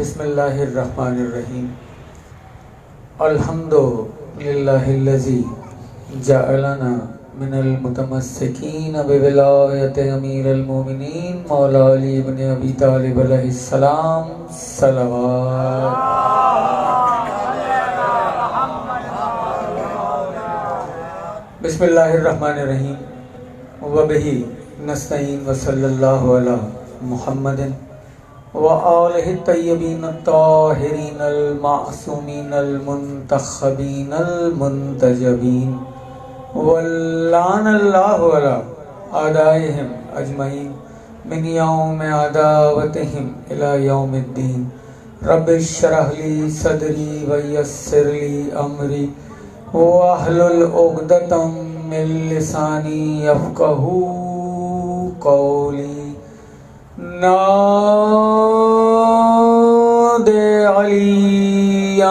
بسم اللہ الرحمن الرحیم الحمد للہ الذی جعلنا من المتمسکین بولایت امیر المومنین مولا علی بن ابی طالب علیہ السلام صلوات۔ بسم اللہ الرحمن الرحیم وبہ نستعین وصلی اللہ علی محمد وآلہ الطیبین الطاہرین المعصومین المنتخبین المنتجبین ولعن اللہ علی اعدائہم اجمعین من یوم عداوتہم الی یوم الدین۔ رب اشرح لی صدری ویسر لی امری واحلل عقدۃ من لسانی یفقہوا قولی۔ ناد علی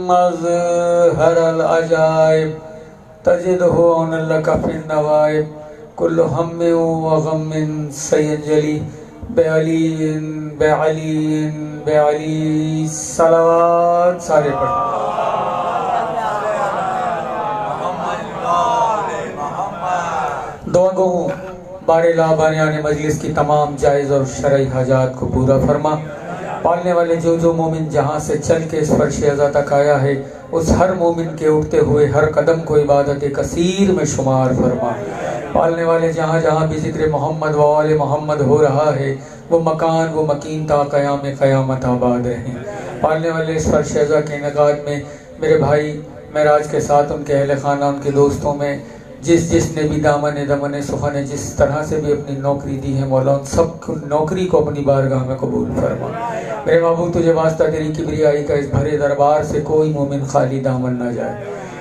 مظہر العجائب تجدہ عون لک فی النوائب۔ کل ہم و غم سینجلی بعلی بعلی بعلی صلوات۔ سارے پڑھیں۔ دعا گو ہوں بار لا بانیان مجلس کی تمام جائز اور شرعی حاجات کو پورا فرما۔ پالنے والے جو جو مومن جہاں سے چل کے اس فرش ازا تک آیا ہے اس ہر مومن کے اٹھتے ہوئے ہر قدم کو عبادت کثیر میں شمار فرما۔ پالنے والے جہاں جہاں بھی ذکر محمد و آل محمد ہو رہا ہے وہ مکان وہ مکین تا قیام قیامت آباد رہیں۔ پالنے والے اس فرش ازا کے انعقاد میں میرے بھائی معراج کے ساتھ ان کے اہل خانہ ان کے دوستوں میں جس نے بھی دامن سخن جس طرح سے بھی اپنی نوکری دی ہے مولا ان سب کو نوکری کو اپنی بارگاہ میں قبول فرما۔ میرے معبود تجھے واسطہ تیری کبریائی کا اس بھرے دربار سے کوئی مومن خالی دامن نہ جائے۔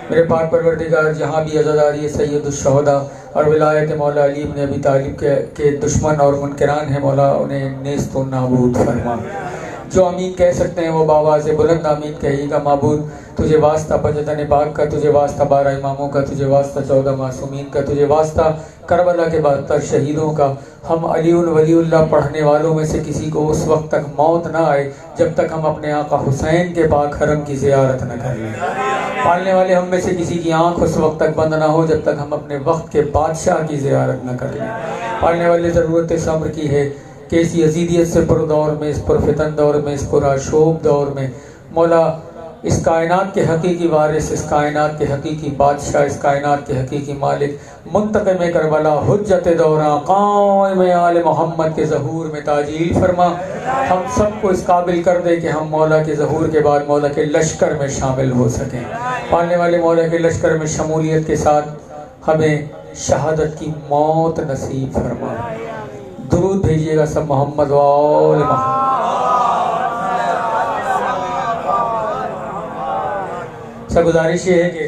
میرے پاک پروردگار جہاں بھی عزاداری سید الشہداء اور ولایت مولا علی بن ابی طالب کے دشمن اور منکران ہیں مولا انہیں نیست و نابود فرما۔ جو امین کہہ سکتے ہیں وہ باواز بلند آمین کہیے گا۔ معبود تجھے واسطہ پنجتن پاک کا، تجھے واسطہ 12 اماموں کا، تجھے واسطہ 14 معصومین کا، تجھے واسطہ کربلا کے 72 شہیدوں کا۔ ہم علی ولی اللہ پڑھنے والوں میں سے کسی کو اس وقت تک موت نہ آئے جب تک ہم اپنے آقا حسین کے پاک حرم کی زیارت نہ کر لیں۔ پالنے والے ہم میں سے کسی کی آنکھ اس وقت تک بند نہ ہو جب تک ہم اپنے وقت کے بادشاہ کی زیارت نہ کر لیں۔ پالنے والے ضرورت صبر کی ہے کہ اس یزیدیت سے پر دور میں، اس پر فتن دور میں، اس پر آشوب دور میں مولا اس کائنات کے حقیقی وارث، اس کائنات کے حقیقی بادشاہ، اس کائنات کے حقیقی مالک، منتقم کربلا، حجت دوراں، قائم آل محمد کے ظہور میں تعجیل فرما۔ ہم سب کو اس قابل کر دے کہ ہم مولا کے ظہور کے بعد مولا کے لشکر میں شامل ہو سکیں۔ پالنے والے مولا کے لشکر میں شمولیت کے ساتھ ہمیں شہادت کی موت نصیب فرما۔ درود بھیجیے گا سب محمد و آل محمد۔ گزارش یہ ہے کہ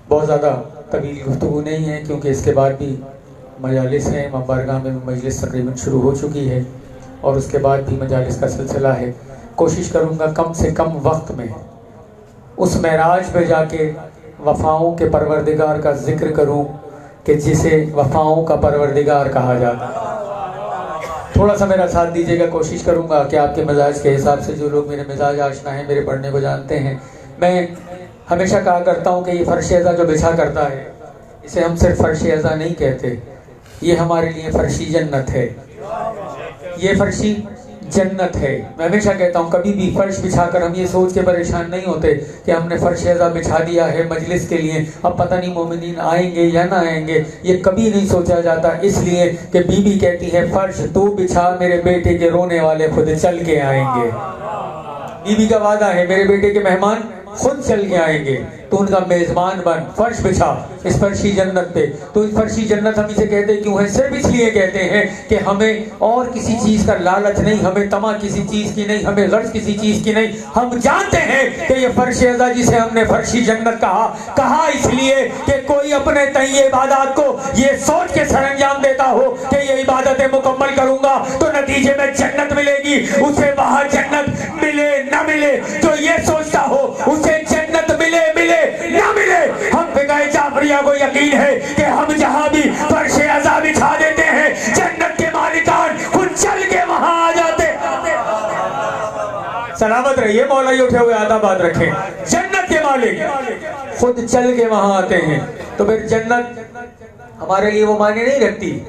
بہت زیادہ طویل گفتگو نہیں ہے کیونکہ اس کے بعد بھی مجالس ہیں۔ بارگاہ میں مجلس تقریباً شروع ہو چکی ہے اور اس کے بعد بھی مجالس کا سلسلہ ہے۔ کوشش کروں گا کم سے کم وقت میں اس معراج پہ جا کے وفاؤں کے پروردگار کا ذکر کروں کہ جسے وفاؤں کا پروردگار کہا جاتا ہے۔ تھوڑا سا میرا ساتھ دیجیے گا، کوشش کروں گا کہ آپ کے مزاج کے حساب سے جو لوگ میرے مزاج آشنا ہیں، میرے پڑھنے کو جانتے ہیں، میں ہمیشہ کہا کرتا ہوں کہ یہ فرش ازا جو بچھا کرتا ہے اسے ہم صرف فرش ازا نہیں کہتے، یہ ہمارے لیے فرشی جنت ہے، یہ فرشی جنت ہے۔ میں ہمیشہ کہتا ہوں کبھی بھی فرش بچھا کر ہم یہ سوچ کے پریشان نہیں ہوتے کہ ہم نے فرش ازا بچھا دیا ہے مجلس کے لیے، اب پتہ نہیں مومنین آئیں گے یا نہ آئیں گے، یہ کبھی نہیں سوچا جاتا، اس لیے کہ بی بی کہتی ہے فرش تو بچھا میرے بیٹے کے رونے والے خود چل کے آئیں گے۔ بی بی کا وعدہ ہے میرے بیٹے کے مہمان خود چل کے آئیں گے، تو ان کا میزبان بن، فرش بچھا اس فرشی جنت پہ۔ تو اس فرشی جنت ہم اسے کہتے کیوں ہیں؟ صرف اس لیے کہتے ہیں کہ ہمیں اور کسی چیز کا لالچ نہیں، ہمیں طمع کسی چیز کی نہیں، ہمیں غرض کسی چیز کی نہیں۔ ہم جانتے ہیں کہ یہ فرش ازا جسے ہم نے فرشی جنت کہا اس لیے کہ کوئی اپنے تئیں عبادات کو یہ سوچ کے سر انجام دیتا ہو کہ یہ عبادتیں مکمل کروں گا تو نتیجے میں جنت ملے گی، اسے وہاں جنت ملے نہ ملے، جو یہ سوچتا ہو اسے جنت ملے نہ ملے۔ ہم فقہ جعفریہ کو یقین ہے کہ ہم جہاں بھی فرش ازا بچھا دیتے ہیں جنت کے مالکان خود چل کے وہاں آ جاتے۔ یہ مولوی اٹھے ہوئے آداباد رکھیں. جنت کے مالک خود چل کے وہاں آتے ہیں. تو پھر جنت ہمارے لیے وہ معنی نہیں رکھتی.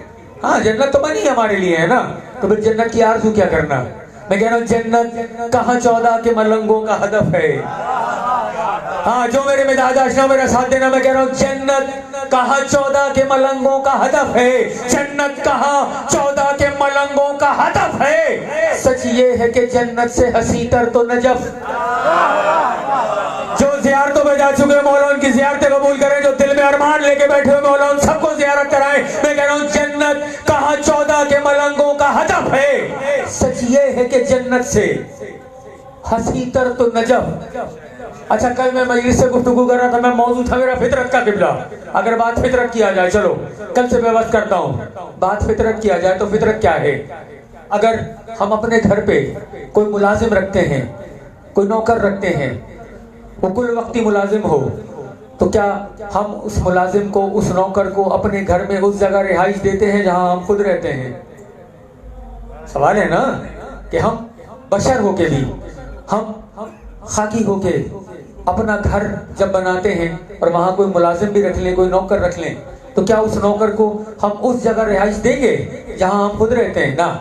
ہاں جنت تو بنی ہمارے لیے ہے نا, تو پھر جنت کی آرزو کیا کرنا. میں کہہ رہا ہوں جنت کہاں 14 کے ملنگوں کا ہدف ہے. ہاں جو میرے مزاج آشنا میرا ساتھ دینا. میں کہہ رہا ہوں جنت کہاں 14 کے ملنگوں کا ہدف ہے. جنت کہاں 14 کے ملنگوں کا ہدف ہے. سچ یہ ہے کہ جنت سے حسین تر تو نجف. جو زیارتوں پہ جا چکے مولا ان کی زیارتیں قبول کریں. جو دل میں ارمان لے کے بیٹھے ہوئے مولا ان سب کو زیارت کرائیں. میں کہہ رہا ہوں جنت کہاں 14 کے ملنگوں کا ہدف ہے. سچ یہ ہے کہ جنت سے حسین تر تو نجف. اچھا کل میں مجلس سے گفتگو کر رہا تھا. میں موضوع تھا میرا فطرت کا قبلہ. اگر بات فطرت کی آ جائے, چلو کل سے میں بات کرتا ہوں. بات فطرت کی آ جائے تو فطرت کیا ہے. اگر ہم اپنے گھر پہ کوئی ملازم رکھتے ہیں, کوئی نوکر رکھتے ہیں, وہ کل وقتی ملازم ہو, تو کیا ہم اس ملازم کو, اس نوکر کو اپنے گھر میں اس جگہ رہائش دیتے ہیں جہاں ہم خود رہتے ہیں؟ سوال ہے نا کہ ہم بشر ہو کے بھی, ہم خاکی ہو کے اپنا گھر جب بناتے ہیں اور وہاں کوئی ملازم بھی رکھ لیں, کوئی نوکر رکھ لیں, تو کیا اس نوکر کو ہم اس جگہ رہائش دیں گے جہاں ہم خود رہتے ہیں؟ نا.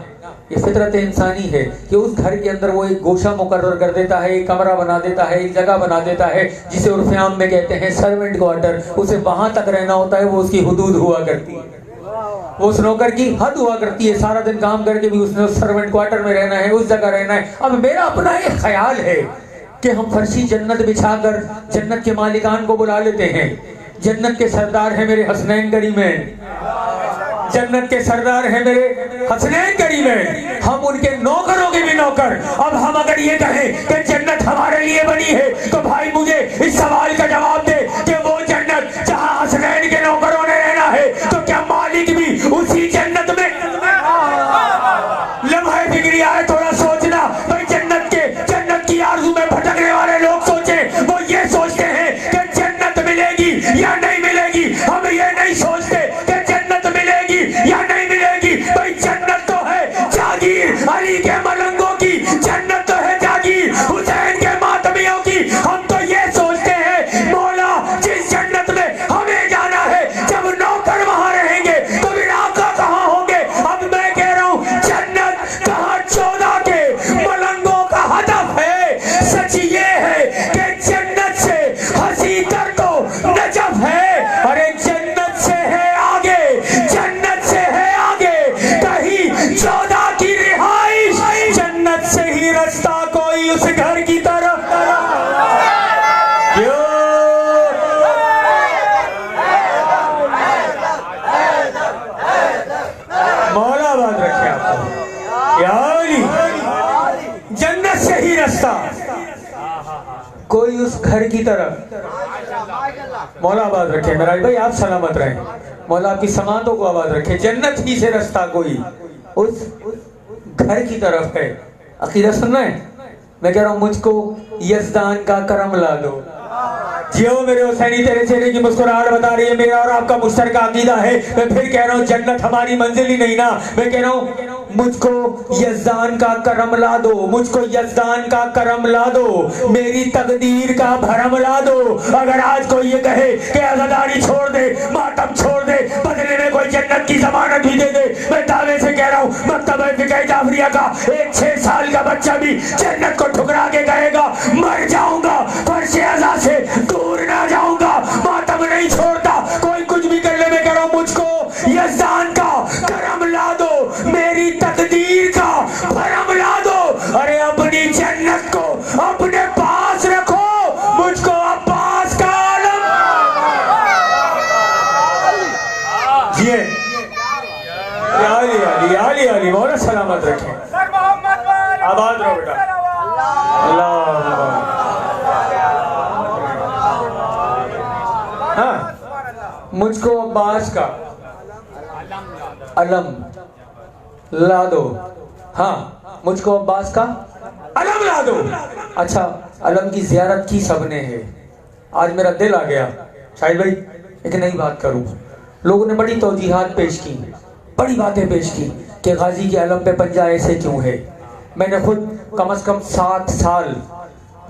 یہ فطرت انسانی ہے کہ اس گھر کے اندر وہ ایک گوشہ مقرر کر دیتا ہے, ایک کمرہ بنا دیتا ہے, ایک جگہ بنا دیتا ہے جسے عرف عام میں کہتے ہیں سرونٹ کوارٹر. اسے وہاں تک رہنا ہوتا ہے, وہ اس کی حدود ہوا کرتی ہے, وہ اس نوکر کی حد ہوا کرتی ہے. سارا دن کام کر کے بھی اس نے اس سرونٹ کوارٹر میں رہنا ہے, اس جگہ رہنا ہے. اب میرا اپنا ایک خیال ہے کہ ہم فرشی جنت بچھا کر جنت کے مالکان کو بلا لیتے ہیں. جنت کے سردار ہیں میرے حسنین کریمین, جنت کے سردار ہیں میرے حسنین کریمین, ہم ان کے نوکروں کے بھی نوکر. اب ہم اگر یہ کہیں کہ جنت ہمارے لیے بنی ہے, تو بھائی مجھے اس سوال کا جواب دے کہ وہ جنت جہاں حسنین کے نوکروں نے رہنا ہے, تو کیا مالک بھی اسی جنت میں؟ لمحہ فکری آئے تھوڑا سوچنا. بھائی جنت کی آرزو میں بھٹکنے والے لوگ سوچیں, وہ یہ سوچتے ہیں کہ جنت ملے گی یا نہیں ملے گی. ہم یہ نہیں سوچتے کہ جنت ملے گی یا نہیں ملے گی. بھائی جنت تو ہے جاگیر علی کے ملنگوں کی, جنت تو ہے جاگیر حسین کے ماتمیوں کی. ہم تو یہ سوچتے ہیں مولا جس جنت میں ہمیں جانا ہے, جب نوکر وہاں رہیں گے تو پھر آقا کہاں ہوں گے. اب میں کہہ رہا ہوں جنت کہاں 14 کے ملنگوں کا ہدف ہے. سچ یہ ہے کہ جنت سے حسین تر تو نجف ہے. ارے جنت سے ہے آگے, جنت سے ہے آگے کہیں 14 کی رہائش. جنت سے ہی رستہ کوئی اس گھر کی طرف. کیوں مولا آباد رکھے آپ کو یا علی. جنت سے ہی رستہ کوئی اس گھر کی طرف. مولا آباد رکھے میرا بھائی, آپ سلامت رہیں, مولا آپ کی سماعتوں کو آباد رکھے. جنت ہی سے رستہ کوئی اس گھر کی طرف ہے. عقیدہ سننا ہے. میں کہہ رہا ہوں مجھ کو یزدان کا کرم لا دو. جیو میرے حسینی, تیرے چہرے کی مسکراہٹ بتا رہی ہے میرا اور آپ کا مشترکہ عقیدہ ہے. میں پھر کہہ رہا ہوں جنت ہماری منزل ہی نہیں نا. میں کہہ رہا ہوں مجھ کو یزدان کا کرم لا دو, مجھ کو یزدان کا کرم لا دو, میری تقدیر کا بھرم لا دو. اگر آج کوئی یہ کہے کہ عزاداری چھوڑ دے, ماتم چھوڑ دے, بدلے میں کوئی جنت کی ضمانت بھی دے دے, میں دعوے سے کہہ رہا ہوں مکتبہ فقہ جعفریہ کا ایک 6 سال کا بچہ بھی جنت کو ٹھکرا کے کہے گا مر جاؤں گا فرش عزا سے دور نہ جاؤں گا, ماتم نہیں چھوڑتا. کوئی کچھ بھی کر لے, میں کہہ رہا ہوں مجھ کو یزدان کا کرم لا دو, میری تقدیر کا بھرم لا دو. ارے اپنی جنت کو اپنے پاس رکھو, مجھ کو عباس کا عالم. جیے علی علی علی علی مولا سلامت رکھیں, آباد رہو بیٹا. اللہ ہاں, مجھ کو عباس کا علم لا دو. ہاں مجھ کو عباس کا علم لا دو. اچھا علم کی زیارت کی سب نے ہے. آج میرا دل آ گیا شاہد بھائی ایک نئی بات کروں. لوگوں نے بڑی توجیحات پیش کی, بڑی باتیں پیش کی کہ غازی کے علم پہ پنجہ ایسے کیوں ہے. میں نے خود کم از کم 7 سال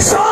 100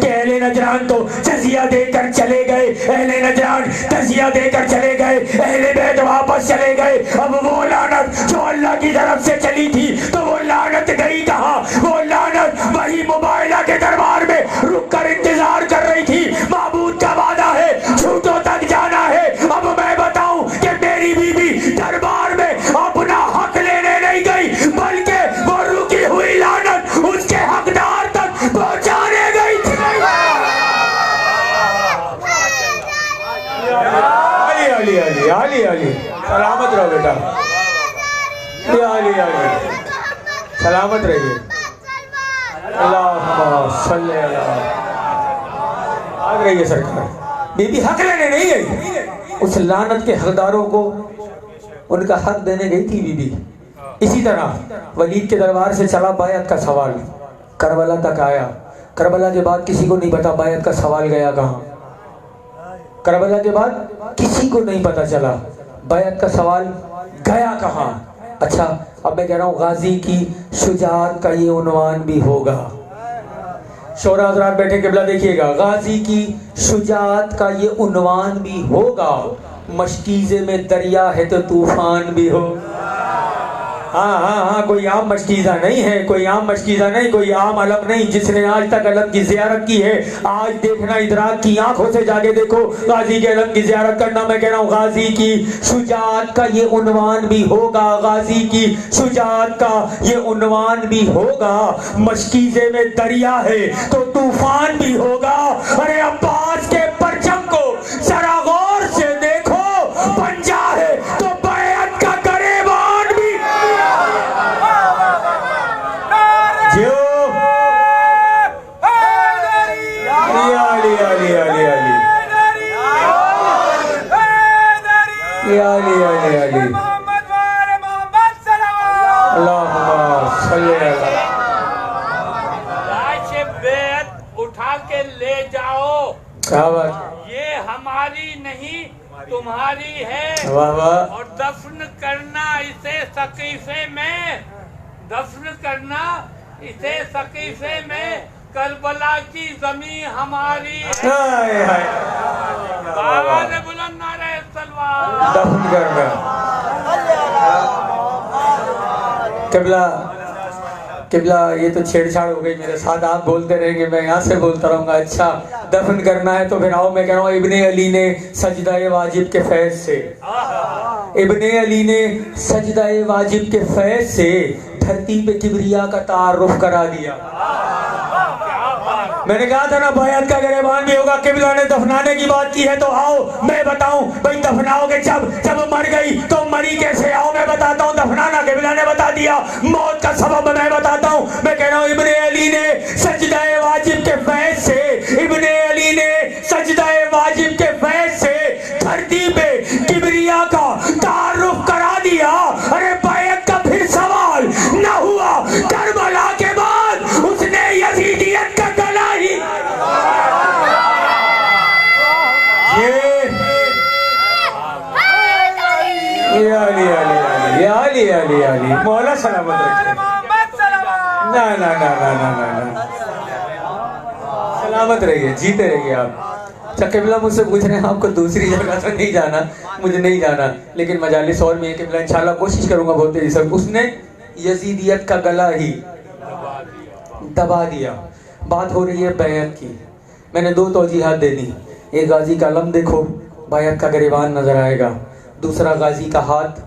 کہ اہل نجران تو جزیہ دے کر چلے گئے، اہل نجران جزیہ دے کر چلے گئے، اہل بیت واپس چلے گئے، اب وہ لعنت جو اللہ کی طرف سے چلی تھی تو وہ لعنت گئی کہاں؟ وہ لعنت وہی مباہلہ کے دربار میں رک کر انتظار کر رہی تھی۔ معبود کا وعدہ ہے جھوٹوں تک جانا ہے۔ اب میں بتاؤں کہ میری بیوی دربار میں اپنا حق لینے نہیں گئی، بلکہ وہ رکی ہوئی لعنت اس کے حقدار تک پہنچانے گئی تھی۔ علی علی علی علی علی سلامت رہو بیٹا، علی علی سلامت رہیے۔ اللہم صلی اللہ آگ رہی ہے سرکار۔ بی بی حق لینے نہیں گئی، اس لعنت کے حقداروں کو ان کا حق دینے گئی تھی بی بی۔ اسی طرح ولید کے دربار سے چلا بیعت کا سوال، کربلا تک آیا۔ کربلا کے بعد کسی کو نہیں پتا بیعت کا سوال گیا کہاں، کربلا کے بعد کسی کو نہیں پتا چلا بیعت کا سوال گیا کہاں۔ اچھا اب میں کہہ رہا ہوں غازی کی شجاعت کا یہ عنوان بھی ہوگا۔ شورا حضرات بیٹھے قبلہ دیکھیے گا، غازی کی شجاعت کا یہ عنوان بھی ہوگا۔ مشکیزے میں دریا ہے تو طوفان بھی ہو۔ ہاں ہاں ہاں کوئی عام مشکیزہ نہیں ہے، کوئی عام مشکیزہ نہیں، کوئی عام علم نہیں جس نے آج تک علم کی زیارت کی ہے۔ آج دیکھنا ادراک کی آنکھوں سے جا کے دیکھو غازی کے علم کی زیارت کرنا۔ میں کہہ رہا ہوں غازی کی شجاعت کا یہ عنوان بھی ہوگا، غازی کی شجاعت کا یہ عنوان بھی ہوگا۔ مشکیزے میں دریا ہے تو طوفان بھی ہوگا۔ ارے عباس کے پرچم کو ذرا غور سے دیکھو، پنجہ ہے تو بیعت کا گریبان بھی۔ اٹھا کے لے جاؤ، یہ ہماری نہیں تمہاری ہے، اور دفن کرنا اسے سقیفے میں، دفن کرنا اسے سقیفے میں، کربلا کی زمین ہماری ہے۔ آواز بلند نعرہ تلوار، دفن کرنا۔ قبلہ یہ تو چھیڑ چھاڑ ہو گئی میرے ساتھ، آپ بولتے رہیں گے میں یہاں سے بولتا رہوں گا۔ اچھا دفن کرنا ہے تو پھر آؤ میں کہہ رہا ہوں ابن علی نے سجدہ واجب کے فیض سے، ابن علی نے سجدہ واجب کے فیض سے دھرتی پہ کبریا کا تعارف کرا دیا۔ میں نے کہا تھا نا بیعت کا گریبان بھی ہوگا۔ قبلہ نے دفنانے کی بات کی ہے تو آؤ میں بتاؤں بھائی دفناؤ گے جب مر گئی تو مری کیسے؟ آؤ میں بتاتا ہوں۔ دفنانا قبلہ نے بتا دیا، موت کا سبب میں بتاتا ہوں۔ میں کہہ رہا ہوں ابن علی نے سجدہ واجب کے فیض سے، ابن علی نے سجدہ واجب کے فیض سے دھرتی پہ کبریا کا تعارف کرا دیا۔ ارے بیعت کا پھر سوال نہ ہوا، کربلا کے بعد اس نے یزیدیت کا گلا ہی علی مولا سلامت رکھے۔ سلامت رہیے، جیتے رہیے آپ۔ اچھا قبلہ مجھ سے پوچھ رہے ہیں آپ کو دوسری جگہ تو نہیں جانا، مجھے نہیں جانا، لیکن مجالس اور میں قبلہ انشاءاللہ کوشش کروں گا بہت تیزی سے۔ اس نے یزیدیت کا گلا ہی دبا دیا۔ بات ہو رہی ہے بیعت کی، میں نے دو توجیحات دے دی۔ ایک غازی کا علم دیکھو، بیعت کا گریبان نظر آئے گا، دوسرا غازی کا ہاتھ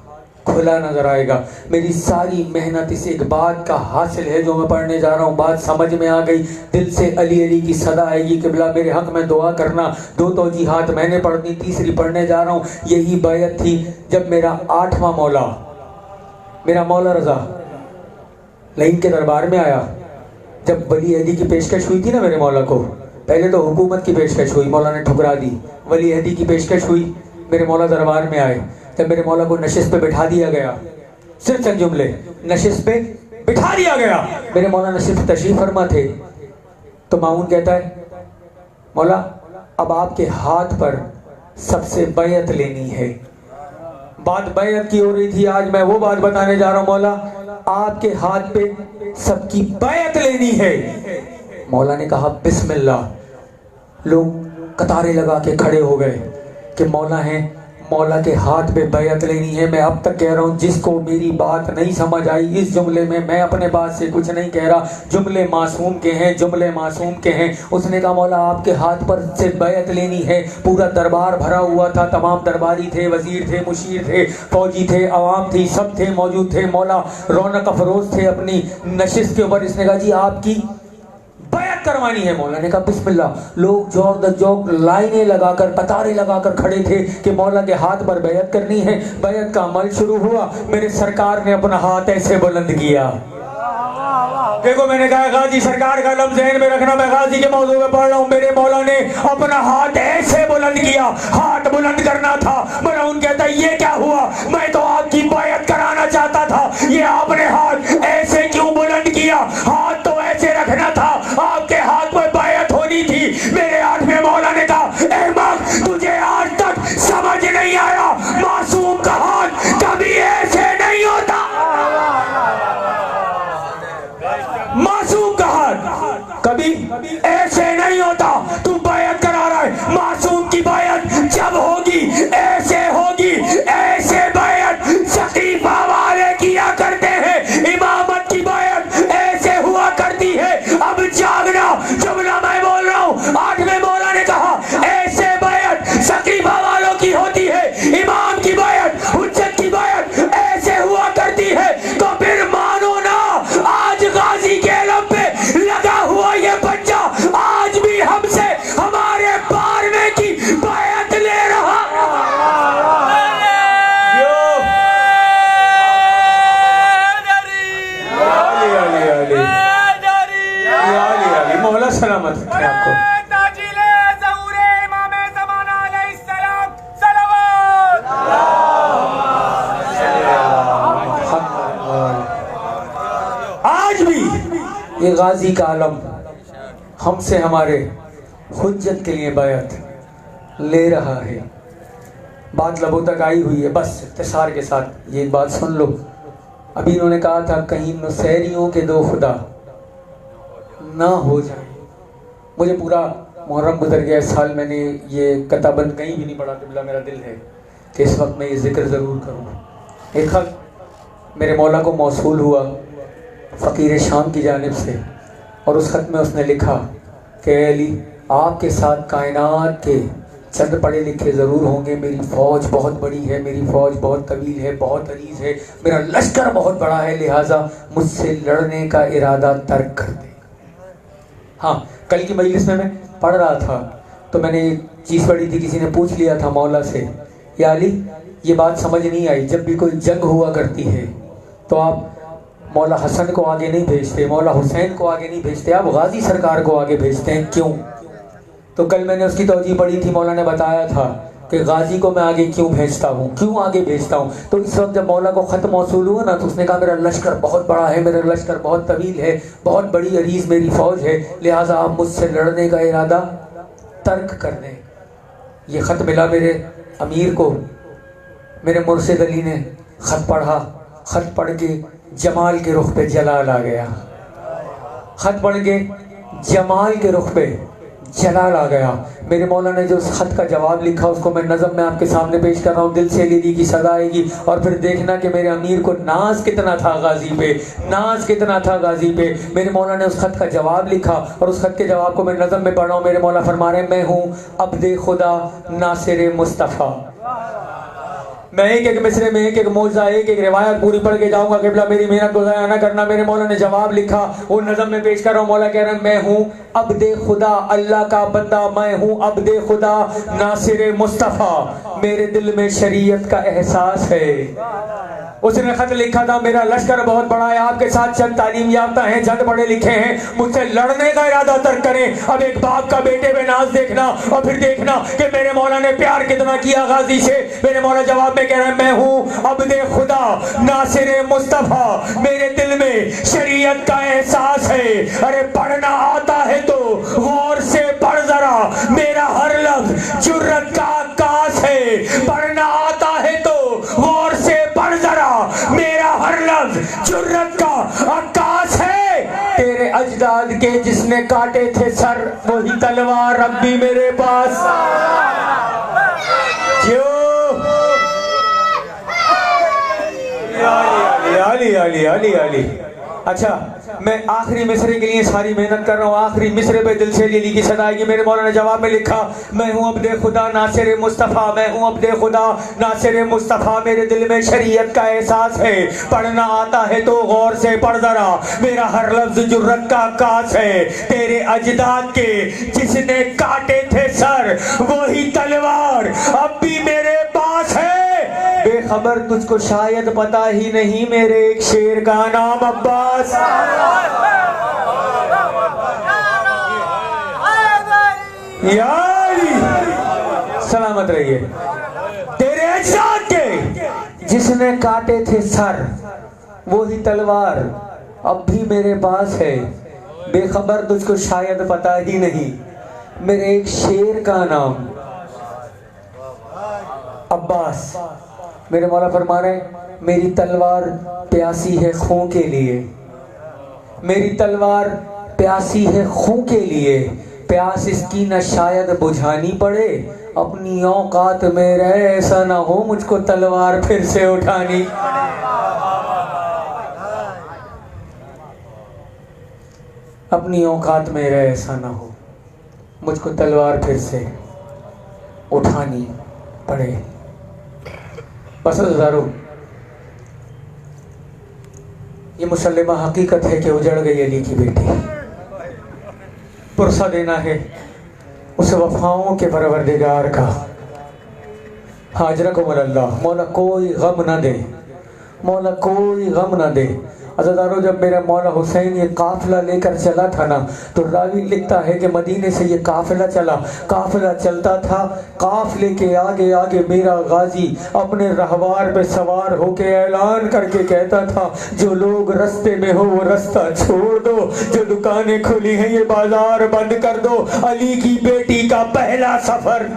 کھلا نظر آئے گا۔ میری ساری محنت اس ایک بات کا حاصل ہے جو میں پڑھنے جا رہا ہوں، بات سمجھ میں آ گئی، دل سے علی علی کی صدا آئے گی۔ قبلہ میرے حق میں دعا کرنا۔ دو توجیحات میں نے پڑھنی، تیسری پڑھنے جا رہا ہوں۔ یہی بیعت تھی جب میرا 8واں مولا، میرا مولا رضا لعین کے دربار میں آیا۔ جب ولی عہدی کی پیشکش ہوئی تھی نا میرے مولا کو، پہلے تو حکومت کی پیشکش ہوئی، مولا نے ٹھکرا دی۔ ولی عہدی کی پیشکش ہوئی، میرے مولا دربار میں آئے۔ جب میرے مولا کو نشست پہ بٹھا دیا گیا، صرف چند جملے، نشست پہ بٹھا دیا گیا، میرے مولا نشست تشریف فرما تھے تو مامون کہتا ہے مولا اب آپ کے ہاتھ پر سب سے بیعت لینی ہے۔ بات بیعت کی ہو رہی تھی، آج میں وہ بات بتانے جا رہا ہوں، مولا آپ کے ہاتھ پہ سب کی بیعت لینی ہے۔ مولا نے کہا بسم اللہ. لوگ قطاریں لگا کے کھڑے ہو گئے کہ مولا ہیں, مولا کے ہاتھ پہ بیعت لینی ہے. میں اب تک کہہ رہا ہوں, جس کو میری بات نہیں سمجھ آئی اس جملے میں اپنے بات سے کچھ نہیں کہہ رہا, جملے معصوم کے ہیں, جملے معصوم کے ہیں. اس نے کہا مولا آپ کے ہاتھ پر سے بیعت لینی ہے. پورا دربار بھرا ہوا تھا, تمام درباری تھے, وزیر تھے, مشیر تھے, فوجی تھے, عوام تھی, سب تھے موجود تھے. مولا رونق افروز تھے اپنی نشست کے اوپر. اس نے کہا جی آپ کی بیعت کروانی ہے. مولا نے کہا بسم اللہ. لوگ جوک لائنیں لگا کر, قطاریں لگا کر کھڑے تھے کہ مولا کے ہاتھ پر بیعت کرنی ہے. بیعت کا عمل شروع ہوا. میرے سرکار نے اپنا ہاتھ ایسے بلند کیا. دیکھو میں نے کہا غازی سرکار کا لفظ ذہن میں رکھنا, میں غازی کے موضوع میں پڑھ رہا ہوں. میرے مولا نے اپنا ہاتھ ایسے بلند کیا. ہاتھ بلند کرنا تھا. مرہون کہتا ہے یہ کیا ہوا, میں تو آپ کی بیعت کرانا چاہتا تھا, یہ آپ نے ہاتھ ایسے کیوں بلند کیا؟ ہاتھ تو ایسے رکھنا تھا, آپ کے ہاتھ پر بیعت ہونی تھی. میرے ہاتھ میں مولا نے کہا احمق تجھے آج تک سمجھ نہیں آیا, معصوم کا ہاتھ کبھی ایسے نہیں ہوتا. معصوم کا ہاتھ کبھی ایسے نہیں ہوتا. تو بیعت کرا رہا ہے, معصوم کی بیعت جب ہوگی ایسے ہوگی. ایسے بیعت سقیفہ والے کیا کرتے ہیں, امامت کی بیعت ایسے ہوا کرتی ہے. اب جاگنا, جملہ میں بول رہا ہوں. 8ویں مولا نے کہا ایسے بیعت سقیفہ والوں کی ہوتی ہے, امام کی بیعت, حجت کی بیعت ایسے ہوا کرتی ہے. تو پھر مانو نا, آج غازی کے علم پہ لگا ہوا یہ بچہ آج بھی ہم سے ہمارے بارہویں کی بیعت لے رہا. مولا سلامت رکھے آپ کو. آج بھی یہ غازی کا عالم ہم سے ہمارے حجت کے لیے بیعت لے رہا ہے. بات لبوں تک آئی ہوئی ہے, بس اختصار کے ساتھ یہ بات سن لو. ابھی انہوں نے کہا تھا کہیں نصیریوں کے دو خدا نہ ہو جائیں. مجھے پورا محرم گزر گیا, اس سال میں نے یہ کتابند کہیں بھی نہیں پڑھا. قبلہ میرا دل ہے کہ اس وقت میں یہ ذکر ضرور کروں. ایک خط میرے مولا کو موصول ہوا فقیر شام کی جانب سے, اور اس خط میں اس نے لکھا کہ اے علی آپ کے ساتھ کائنات کے چند پڑھے لکھے ضرور ہوں گے, میری فوج بہت بڑی ہے, میری فوج بہت طویل ہے, بہت عریض ہے, میرا لشکر بہت بڑا ہے, لہٰذا مجھ سے لڑنے کا ارادہ ترک کر دے. ہاں کل کی مجلس میں پڑھ رہا تھا تو میں نے ایک چیز پڑھی تھی, کسی نے پوچھ لیا تھا مولا سے, یا علی یہ بات سمجھ نہیں آئی, جب بھی کوئی جنگ ہوا کرتی ہے تو آپ مولا حسن کو آگے نہیں بھیجتے, مولا حسین کو آگے نہیں بھیجتے, آپ غازی سرکار کو آگے بھیجتے ہیں, کیوں؟ تو کل میں نے اس کی توجیہ پڑھی تھی. مولا نے بتایا تھا کہ غازی کو میں آگے کیوں بھیجتا ہوں, کیوں آگے بھیجتا ہوں. تو اس وقت جب مولا کو خط موصول ہوا نا, تو اس نے کہا میرا لشکر بہت بڑا ہے, میرا لشکر بہت طویل ہے, بہت بڑی عریض میری فوج ہے, لہٰذا آپ مجھ سے لڑنے کا ارادہ ترک کر دیں. یہ خط ملا میرے امیر کو, میرے مرشد علی نے خط پڑھا. خط پڑھ کے جمال کے رخ پہ جلال آ گیا. خط پڑھ کے جمال کے رخ پہ جلال آ گیا. میرے مولا نے جو اس خط کا جواب لکھا اس کو میں نظم میں آپ کے سامنے پیش کر رہا ہوں. دل سے لیدی کی صدا آئے گی, اور پھر دیکھنا کہ میرے امیر کو ناز کتنا تھا غازی پہ, ناز کتنا تھا غازی پہ. میرے مولا نے اس خط کا جواب لکھا, اور اس خط کے جواب کو میں نظم میں پڑھ رہا ہوں. میرے مولا فرما رہے ہیں میں ہوں عبد خدا ناصر مصطفیٰ. میں ایک ایک مصرے میں ایک ایک موضوع, ایک ایک روایت پوری پڑھ کے جاؤں گا. قبلہ میری محنت کو ضائع نہ کرنا. میرے مولا نے جواب لکھا, وہ نظم میں پیش کر رہا ہوں. مولا کہہ رہے ہیں میں ہوں عبد خدا, اللہ کا بندہ, میں ہوں عبد خدا ناصر مصطفیٰ. میرے دل میں شریعت کا احساس ہے. اس نے خط لکھا تھا میرا لشکر بہت بڑا ہے, آپ کے ساتھ چند تعلیم یافتہ ہیں, چند پڑھے لکھے ہیں, مجھ سے لڑنے کا ارادہ ترک کریں. اب ایک باپ کا بیٹے پہ ناز دیکھنا, اور پھر دیکھنا کہ میرے مولا نے پیار کتنا کیا غازی سے. میرے مولا جواب میں کہہ رہے ہیں میں ہوں عبد خدا ناصر مصطفیٰ, میرے دل میں شریعت کا احساس ہے. ارے پڑھنا آتا ہے تو غور سے پڑھ ذرا, میرا ہر لفظ جرت کا عکاس ہے. پڑھنا آتا ہے تو غور سے پڑھ ذرا, میرا ہر لفظ جرت کا عکاس ہے. تیرے اجداد کے جس نے کاٹے تھے سر وہی تلوار اب بھی میرے پاس علی علی علی علی. اچھا میں آخری مصرے کے لیے ساری محنت کر رہا ہوں. آخری مصرے پہ دل سے علی کی صدا آئے گی. میرے مولا نے جواب میں لکھا میں ہوں عبد خدا ناصر مصطفیٰ, میں ہوں عبد خدا ناصر مصطفیٰ. میرے دل میں شریعت کا احساس ہے, پڑھنا آتا ہے تو غور سے پڑھ ذرا, میرا ہر لفظ جرت کا عکاس ہے. تیرے اجداد کے جس نے کاٹے تھے سر وہی تلوار اب بھی میرے پاس ہے. بے خبر تجھ کو شاید پتا ہی نہیں میرے ایک شیر کا نام عباس. یا علی سلامت رہیے. تیرے اجداد کے جس نے کاٹے تھے سر وہی تلوار اب بھی میرے پاس ہے. بے خبر تجھ کو شاید پتا ہی نہیں میرے ایک شیر کا نام عباس. میرے مولا فرما رہے میری تلوار پیاسی ہے خون کے لیے, میری تلوار پیاسی ہے خون کے لیے. پیاس اس کی نہ شاید بجھانی پڑے, اپنی اوقات میں رہے ایسا نہ ہو مجھ کو تلوار پھر سے اٹھانی. اپنی اوقات میں رہے ایسا نہ ہو مجھ کو تلوار پھر سے اٹھانی پڑے. بس ہزاروں یہ مسلمہ حقیقت ہے کہ اجڑ گئی علی کی بیٹی. پرسہ دینا ہے اس وفاؤں کے پروردگار کا. حاجرکم اللہ. مولا کوئی غم نہ دے, مولا کوئی غم نہ دے. عزیزارو جب میرا مولا حسین یہ قافلہ لے کر چلا تھا نا تو راوی لکھتا ہے کہ مدینے سے یہ قافلہ چلا, قافلہ چلتا تھا, قافلے کے آگے آگے میرا غازی اپنے رہوار پہ سوار ہو کے اعلان کر کے کہتا تھا جو لوگ رستے میں ہو وہ رستہ چھوڑ دو, جو دکانیں کھلی ہیں یہ بازار بند کر دو. علی کی بیٹی کا پہلا سفر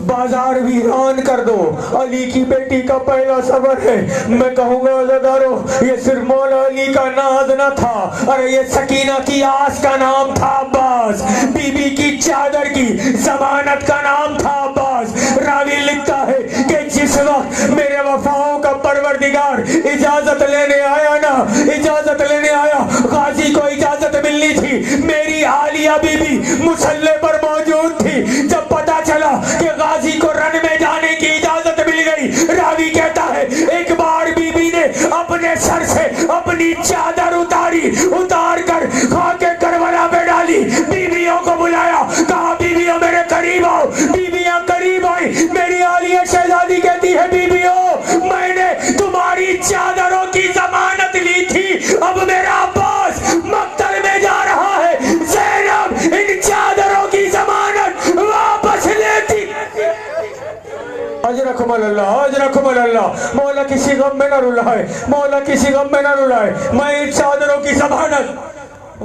بازار ویران کر دو, علی کی بیٹی کا پہلا سفر ہے. میں کہوں گا عزیزارو یہ صرف مولا علی کا ناز نہ تھا, ارے یہ سکینہ کی آس کا نام تھا عباس, بی بی کی چادر کی ضمانت کا نام تھا عباس. راوی لکھتا ہے کہ جس وقت میرے وفاؤں کا پروردگار اجازت لینے آیا نا, اجازت لینے آیا, غازی کو اجازت ملنی تھی, میری عالیہ بی بی مسلح پر موجود تھی. جب پتا چلا کہ غازی کو رن میں جانے کی اجازت مل گئی, راوی کہتا ہے ایک بار بی بی نے اپنے سر سے اپنی چادر اتاری, اتار کر خاک کربلا پہ ڈالی, بیویوں کو بلایا, کہا بیویوں میرے قریب آؤ. بیویاں قریب آئی, میری عالیہ شہزادی کہتی ہے بیویوں میں نے تمہاری چادروں کی ضمانت لی تھی, اب میرا عباس مقتل میں جا رہا ہے, زینب ان چادروں کی ضمانت واپس لیتی. اجرکم اللہ, اجرکم اللہ. مولا کسی غم میں نہ رلائے, مولا کسی غم میں نہ رلائے. میں ان چادروں کی ضمانت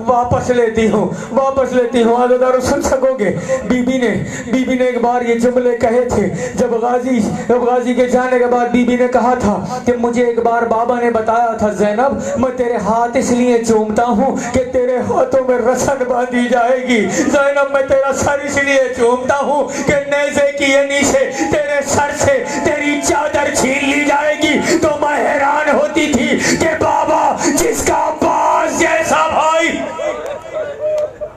واپس لیتی ہوں, واپس لیتی ہوں. عزیزارو سن سکو گے بی بی نے ایک بار یہ جملے کہے تھے جب غازی کے جانے کے بعد بی بی نے کہا تھا کہ مجھے ایک بار بابا نے بتایا تھا زینب میں تیرے ہاتھ اس لیے چومتا ہوں کہ تیرے ہاتھوں میں رسن باندھی جائے گی. زینب میں تیرا سر اس لیے چومتا ہوں کہ نیزے کی یعنی سے تیرے سر سے تیری چادر چھین لی جائے گی. تو میں حیران ہوتی تھی کہ بابا جس کا عباس جیسا بھائی,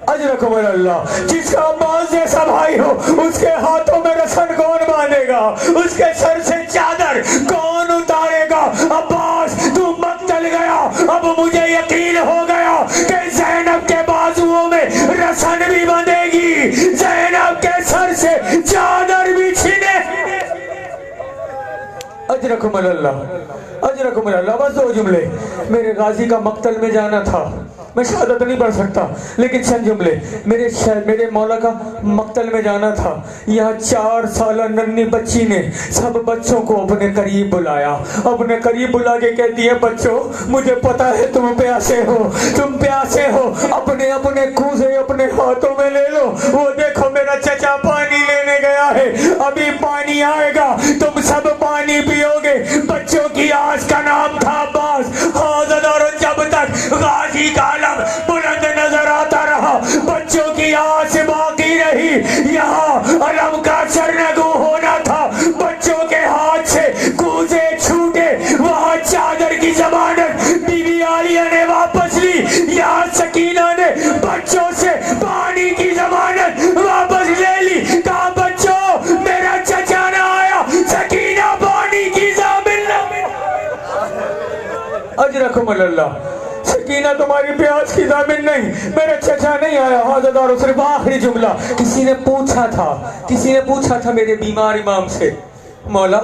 اجرکم اللہ, جس کا عباس جیسا بھائی ہو اس کے ہاتھوں میں رسن کون باندھے گا, اس کے سر سے چادر کون اتارے گا. عباس تو مقتل گیا, اب مجھے یقین ہو گیا کہ زینب کے بازوؤں میں رسن بھی بندھے گی, زینب کے سر سے چادر بھی چھنے. اجرکم اللہ, اجرکم اللہ. بس دو جملے. میرے غازی کا مقتل میں جانا تھا, میں شہادت نہیں پڑھ سکتا لیکن چند جملے. میرے مولا کا مقتل میں جانا تھا. یہاں 4 سالہ ننھی بچی نے سب بچوں کو اپنے قریب بلایا, اپنے قریب بلا کے کہتی ہے بچوں مجھے پتا ہے تم پیاسے ہو, تم پیاسے ہو, اپنے اپنے کوزے اپنے ہاتھوں میں لے لو. وہ دیکھو میرا چچا پانی لینے گیا ہے, ابھی پانی آئے گا, تم سب پانی پیو گے. بچوں کی آس کا نام تھا عباس. جب تک غازی کا ضمانت بیوی عالیہ نے واپس لی، یہاں سکینہ نے بچوں سے پانی کی ضمانت واپس لے لی۔ کہا بچوں میرا چچا نہ آیا، سکینہ پانی کی ضامن نہ۔ اجرکم اللہ، سکینہ تمہاری پیاس کی ضامن نہیں، میرا چچا نہیں آیا۔ حضرت اور صرف آخری جملہ، کسی نے پوچھا تھا میرے بیمار امام سے، مولا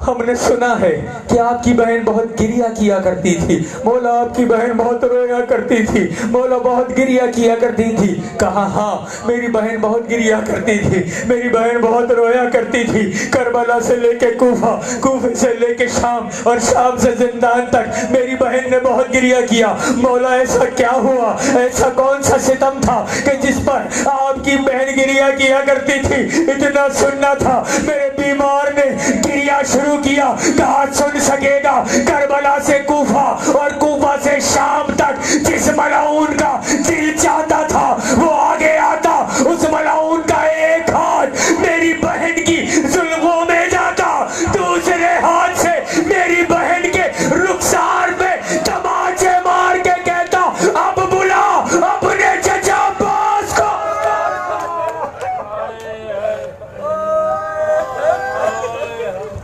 ہم نے سنا ہے کہ آپ کی بہن بہت گریہ کیا کرتی تھی، مولا آپ کی بہن بہت رویا کرتی تھی، مولا بہت گریہ کیا کرتی تھی۔ کہا ہاں میری بہن بہت گریہ کرتی تھی، میری بہن بہت رویا کرتی تھی، کربلا سے لے کے کوفہ، کوفے سے لے کے شام، اور شام سے زندان تک میری بہن نے بہت گریہ کیا۔ مولا ایسا کیا ہوا، ایسا کون سا ستم تھا کہ جس پر آپ کی بہن گریہ کیا کرتی تھی؟ اتنا سننا تھا۔ میرے بیمار نے گریہ شروع کیا، کہا سن سکے گا کربلا سے کوفہ اور کوفہ سے شام تک جس ملعون کا دل چاہتا تھا وہ آگے آتا، اس ملعون کا ایک ہاتھ میری بہن کی ظلموں میں جاتا، دوسرے ہاتھ سے میری بہن کے رخسار پہ تماچے مار کے کہتا اب بلا اپنے چچا عباس کو۔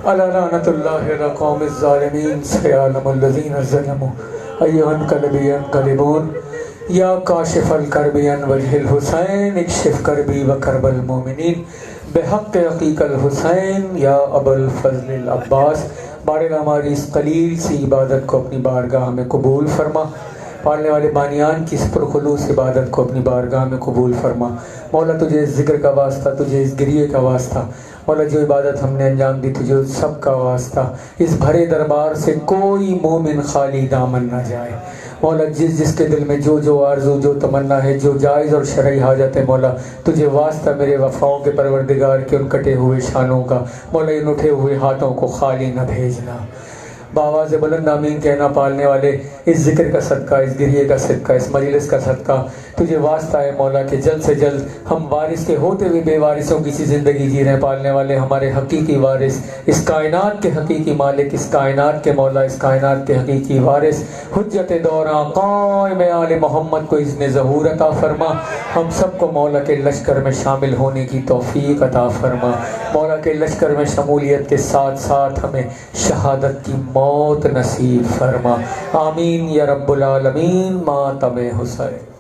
الا لعنت اللہ علی قوم الظالمین سیعلم الذین ظلموا ایھا انقلب ینقلبون۔ یا کاشف الکرب عن وجہ الحسین اکشف کربی و کرب المومنین بحق عقیق الحسین یا ابا الفضل العباس۔ بارگاہ ہماری اس قلیل سی عبادت کو اپنی بارگاہ میں قبول فرما، پالنے والے بانیان کی اس پرخلوص عبادت کو اپنی بارگاہ میں قبول فرما۔ مولا تجھے اس ذکر کا واسطہ، تجھے اس گریے کا واسطہ، مولا جو عبادت ہم نے انجام دی تجھے اس سب کا واسطہ، اس بھرے دربار سے کوئی مومن خالی دامن نہ جائے۔ مولا جس جس کے دل میں جو جو آرزو، جو تمنا ہے، جو جائز اور شرعی حاجت ہے، مولا تجھے واسطہ میرے وفاؤں کے پروردگار کے ان کٹے ہوئے شانوں کا، مولا ان اٹھے ہوئے ہاتھوں کو خالی نہ بھیجنا۔ بآواز بلند آمین کہنا۔ پالنے والے اس ذکر کا صدقہ، اس گریے کا صدقہ، اس مجلس کا صدقہ تجھے واسطہ ہے مولا کہ جلد سے جلد ہم وارث کے ہوتے ہوئے بے وارثوں کی سی زندگی جی رہے ہیں۔ پالنے والے ہمارے حقیقی وارث، اس کائنات کے حقیقی مالک، اس کائنات کے مولا، اس کائنات کے حقیقی وارث حجت دوراں قائم آل محمد کو اذن ظہور عطا فرما۔ ہم سب کو مولا کے لشکر میں شامل ہونے کی توفیق عطا فرما۔ مولا کے لشکر میں شمولیت کے ساتھ ساتھ ہمیں شہادت کی موت نصیب فرما۔ آمین یا رب العالمین۔ ماتم حسین۔